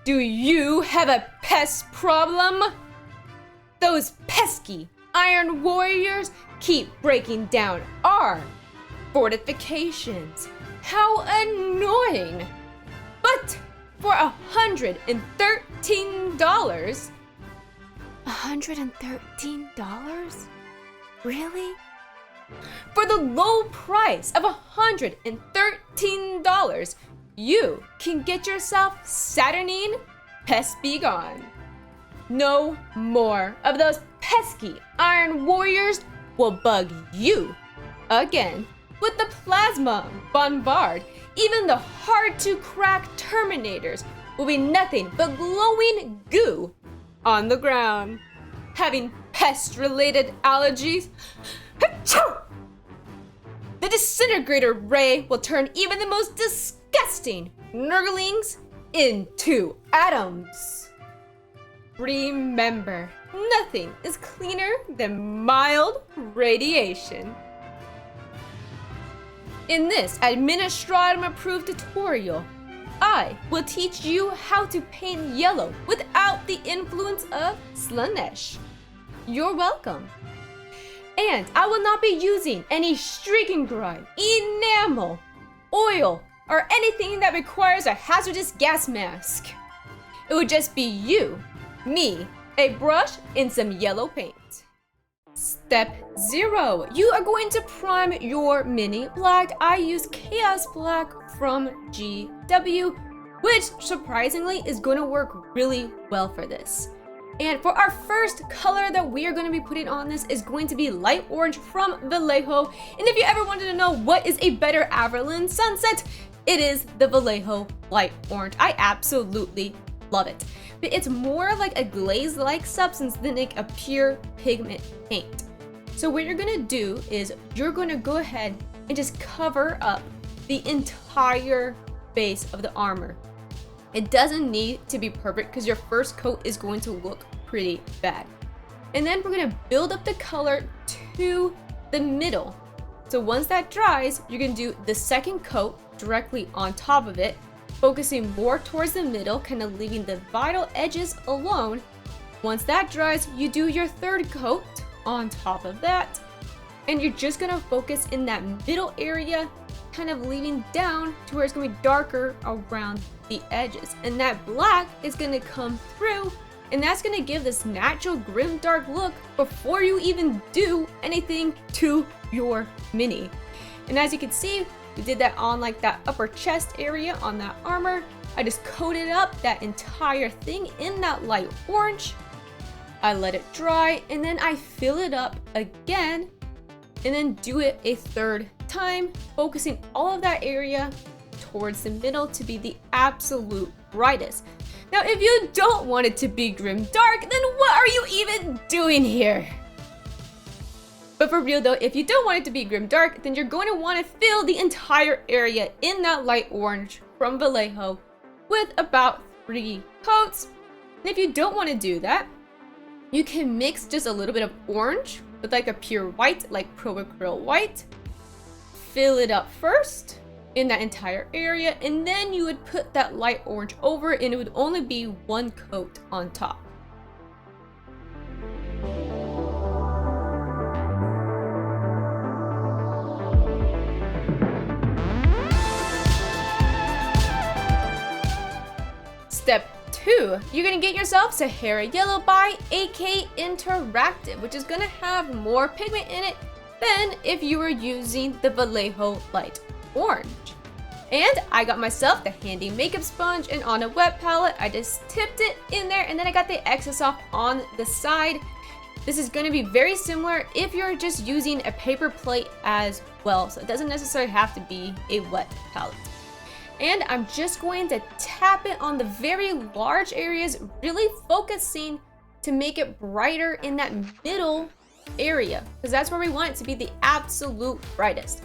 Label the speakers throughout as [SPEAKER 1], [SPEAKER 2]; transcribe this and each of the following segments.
[SPEAKER 1] Do you have a pest problem? Those pesky iron warriors keep breaking down our fortifications. How annoying! But for $113, $113? Really? For the low price of $113, you can get yourself Saturnine Pest Be Gone. No more of those pesky iron warriors will bug you again. With the plasma bombard, even the hard-to-crack Terminators will be nothing but glowing goo on the ground. Having pest-related allergies? Achoo! The disintegrator ray will turn even the most disgusting nurglings into atoms. Remember, nothing is cleaner than mild radiation. In this Administratum-approved tutorial, I will teach you how to paint yellow without the influence of Slanesh. You're welcome. And I will not be using any streaking grime, enamel, oil, or anything that requires a hazardous gas mask. It would just be you, me, a brush, and some yellow paint. Step 0. You are going to prime your mini black. I use Chaos Black from GW, which surprisingly is going to work really well for this. And for our first color that we are going to be putting on this is going to be light orange from Vallejo. And if you ever wanted to know what is a better Averland sunset, it is the Vallejo light orange. I absolutely love it. But it's more like a glaze-like substance than like a pure pigment paint. So what you're gonna do is you're gonna go ahead and just cover up the entire base of the armor. It doesn't need to be perfect because your first coat is going to look pretty bad. And then we're gonna build up the color to the middle. So once that dries, you're gonna do the second coat directly on top of it, focusing more towards the middle, kind of leaving the vital edges alone. Once that dries, you do your third coat on top of that, and you're just gonna focus in that middle area, kind of leaving down to where it's gonna be darker around the edges. And that black is gonna come through, and that's gonna give this natural grim dark look before you even do anything to your mini. And as you can see, we did that on like that upper chest area on that armor. I just coated up that entire thing in that light orange. I let it dry, and then I fill it up again, and then do it a third time, focusing all of that area towards the middle to be the absolute brightest. Now, if you don't want it to be grim dark, then what are you even doing here? But for real though, if you don't want it to be grim dark, then you're going to want to fill the entire area in that light orange from Vallejo with about 3 coats. And if you don't want to do that, you can mix just a little bit of orange with like a pure white, like Pro Acryl white. Fill it up first in that entire area, and then you would put that light orange over, and it would only be 1 coat on top. Step 2, you're gonna get yourself Sahara Yellow by AK Interactive, which is gonna have more pigment in it than if you were using the Vallejo Light Orange. And I got myself the handy makeup sponge, and on a wet palette, I just tipped it in there, and then I got the excess off on the side. This is gonna be very similar if you're just using a paper plate as well, so it doesn't necessarily have to be a wet palette. And I'm just going to tap it on the very large areas, really focusing to make it brighter in that middle area, because that's where we want it to be the absolute brightest.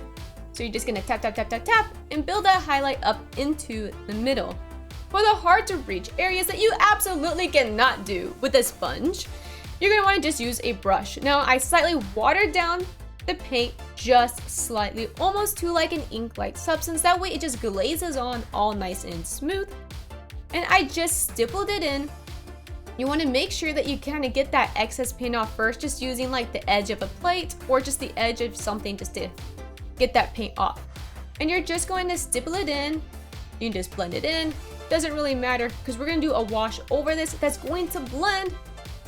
[SPEAKER 1] So you're just gonna tap, tap, tap, tap, tap, and build that highlight up into the middle. For the hard to reach areas that you absolutely cannot do with a sponge, you're gonna wanna just use a brush. Now I slightly watered down the paint just slightly, almost to like an ink-like substance. That way it just glazes on all nice and smooth. and I just stippled it in. You want to make sure that you kind of get that excess paint off first, just using like the edge of a plate or just the edge of something just to get that paint off. And you're just going to stipple it in. You can just blend it in. Doesn't really matter because we're going to do a wash over this that's going to blend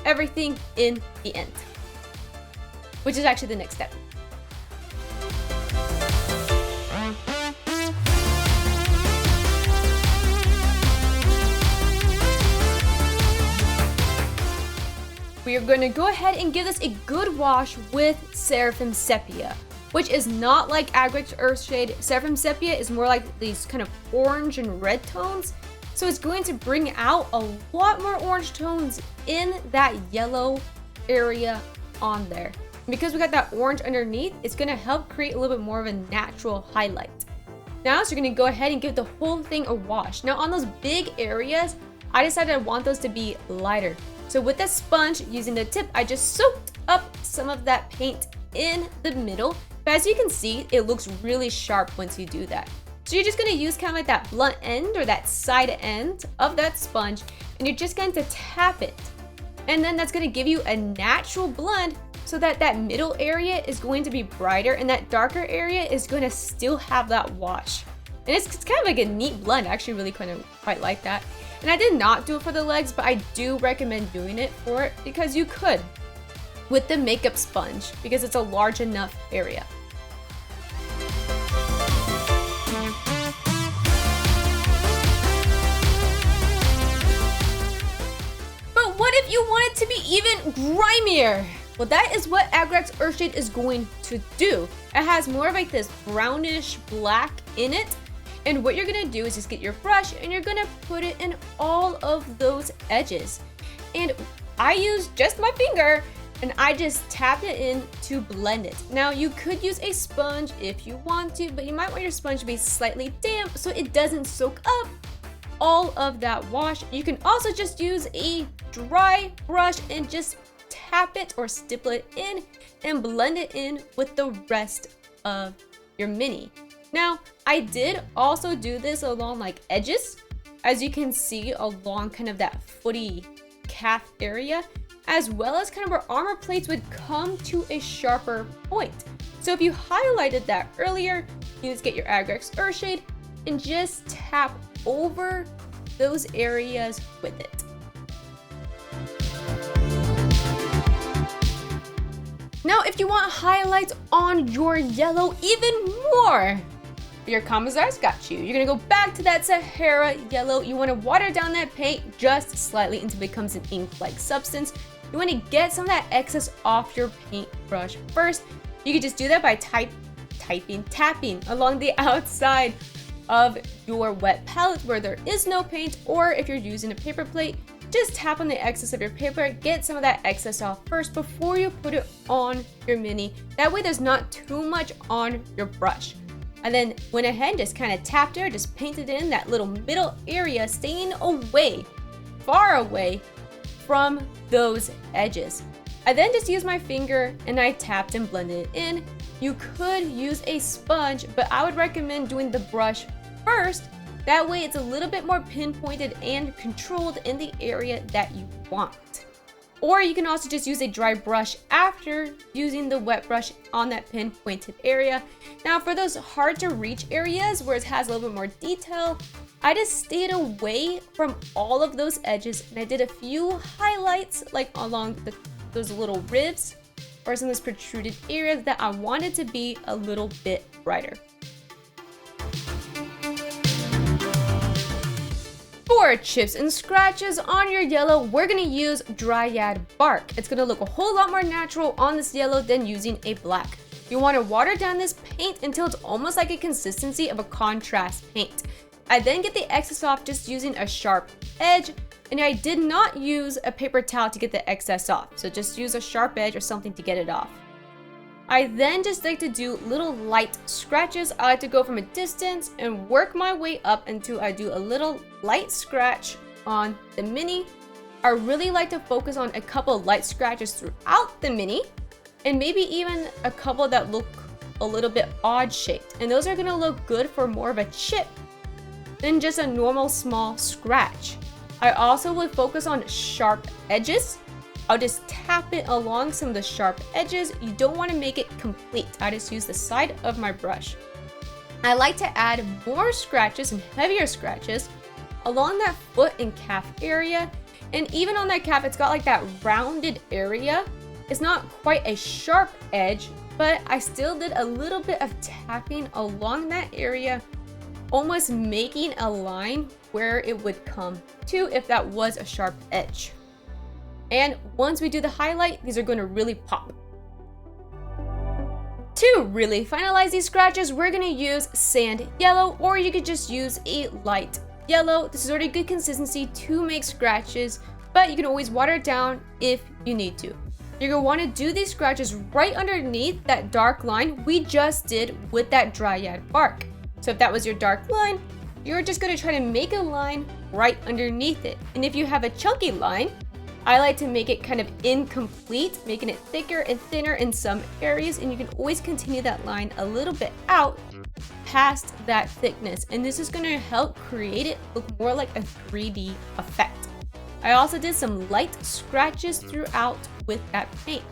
[SPEAKER 1] everything in the end, which is actually the next step. We are going to go ahead and give this a good wash with Seraphim Sepia, which is not like Agric's Earthshade. Seraphim Sepia is more like these kind of orange and red tones. So it's going to bring out a lot more orange tones in that yellow area on there. And because we got that orange underneath, it's going to help create a little bit more of a natural highlight. Now, so you're going to go ahead and give the whole thing a wash. Now on those big areas, I decided I want those to be lighter. So with the sponge, using the tip, I just soaked up some of that paint in the middle. But as you can see, it looks really sharp once you do that. So you're just going to use kind of like that blunt end or that side end of that sponge, and you're just going to tap it. And then that's going to give you a natural blend so that that middle area is going to be brighter and that darker area is going to still have that wash. And it's kind of like a neat blend. I actually really kind of quite like that. And I did not do it for the legs, but I do recommend doing it for it because you could with the makeup sponge because it's a large enough area. But what if you want it to be even grimier? Well, that is what Agric's Earthshade is going to do. It has more of like this brownish black in it. And what you're gonna do is just get your brush and you're gonna put it in all of those edges. And I used just my finger and I just tapped it in to blend it. Now you could use a sponge if you want to, but you might want your sponge to be slightly damp so it doesn't soak up all of that wash. You can also just use a dry brush and just tap it or stipple it in and blend it in with the rest of your mini. Now, I did also do this along like edges, as you can see along kind of that footy calf area, as well as kind of where armor plates would come to a sharper point. So if you highlighted that earlier, you just get your Agric's Earthshade and just tap over those areas with it. Now, if you want highlights on your yellow even more, your Commissar's got you. You're gonna go back to that Sahara yellow. You wanna water down that paint just slightly until it becomes an ink-like substance. You wanna get some of that excess off your paintbrush first. You can just do that by tapping along the outside of your wet palette where there is no paint, or if you're using a paper plate, just tap on the excess of your paper, get some of that excess off first before you put it on your mini. That way there's not too much on your brush. And then went ahead and just kind of tapped there, just painted in that little middle area, staying away, far away from those edges. I then just used my finger and I tapped and blended it in. You could use a sponge, but I would recommend doing the brush first. That way it's a little bit more pinpointed and controlled in the area that you want. Or you can also just use a dry brush after using the wet brush on that pinpointed area. Now for those hard to reach areas where it has a little bit more detail, I just stayed away from all of those edges and I did a few highlights like along those little ribs or some of those protruded areas that I wanted to be a little bit brighter. For chips and scratches on your yellow, we're gonna use Dryad bark. It's gonna look a whole lot more natural on this yellow than using a black. You wanna water down this paint until it's almost like a consistency of a contrast paint. I then get the excess off just using a sharp edge, and I did not use a paper towel to get the excess off, so just use a sharp edge or something to get it off. I then just like to do little light scratches. I like to go from a distance and work my way up until I do a little light scratch on the mini. I really like to focus on a couple light scratches throughout the mini and maybe even a couple that look a little bit odd shaped. And those are gonna look good for more of a chip than just a normal small scratch. I also would focus on sharp edges. I'll just tap it along some of the sharp edges. You don't want to make it complete. I just use the side of my brush. I like to add more scratches and heavier scratches along that foot and calf area. And even on that calf, it's got like that rounded area. It's not quite a sharp edge, but I still did a little bit of tapping along that area, almost making a line where it would come to if that was a sharp edge. And once we do the highlight, these are going to really pop. To really finalize these scratches, we're going to use sand yellow, or you could just use a light yellow. This is already good consistency to make scratches, but you can always water it down if you need to. You're going to want to do these scratches right underneath that dark line we just did with that dryad bark. So if that was your dark line, you're just going to try to make a line right underneath it. And if you have a chunky line, I like to make it kind of incomplete, making it thicker and thinner in some areas, and you can always continue that line a little bit out past that thickness. And this is going to help create it look more like a 3D effect. I also did some light scratches throughout with that paint.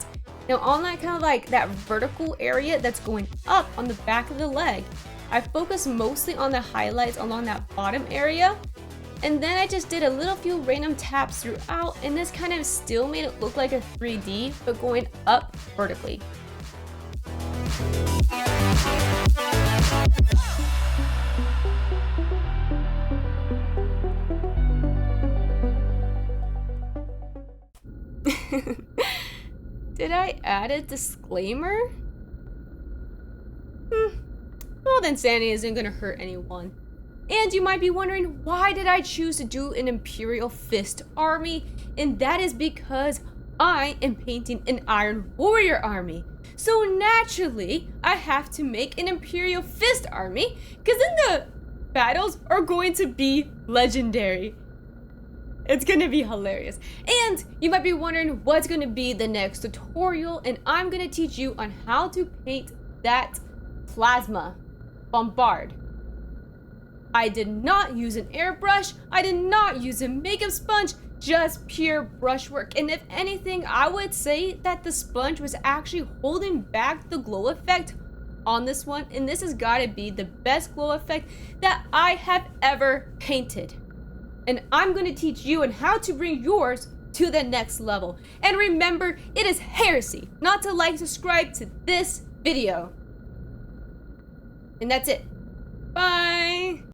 [SPEAKER 1] Now on that kind of like that vertical area that's going up on the back of the leg, I focused mostly on the highlights along that bottom area. And then I just did a little few random taps throughout, and this kind of still made it look like a 3D, but going up vertically. Did I add a disclaimer? Well, then sanity isn't gonna hurt anyone. And you might be wondering, why did I choose to do an Imperial Fist army? And that is because I am painting an Iron Warrior army. So naturally, I have to make an Imperial Fist army, because then the battles are going to be legendary. It's gonna be hilarious. And you might be wondering what's gonna be the next tutorial, and I'm gonna teach you on how to paint that plasma bombard. I did not use an airbrush, I did not use a makeup sponge, just pure brushwork. And if anything, I would say that the sponge was actually holding back the glow effect on this one, and this has got to be the best glow effect that I have ever painted. And I'm going to teach you on how to bring yours to the next level. And remember, it is heresy not to like, subscribe to this video. And that's it. Bye!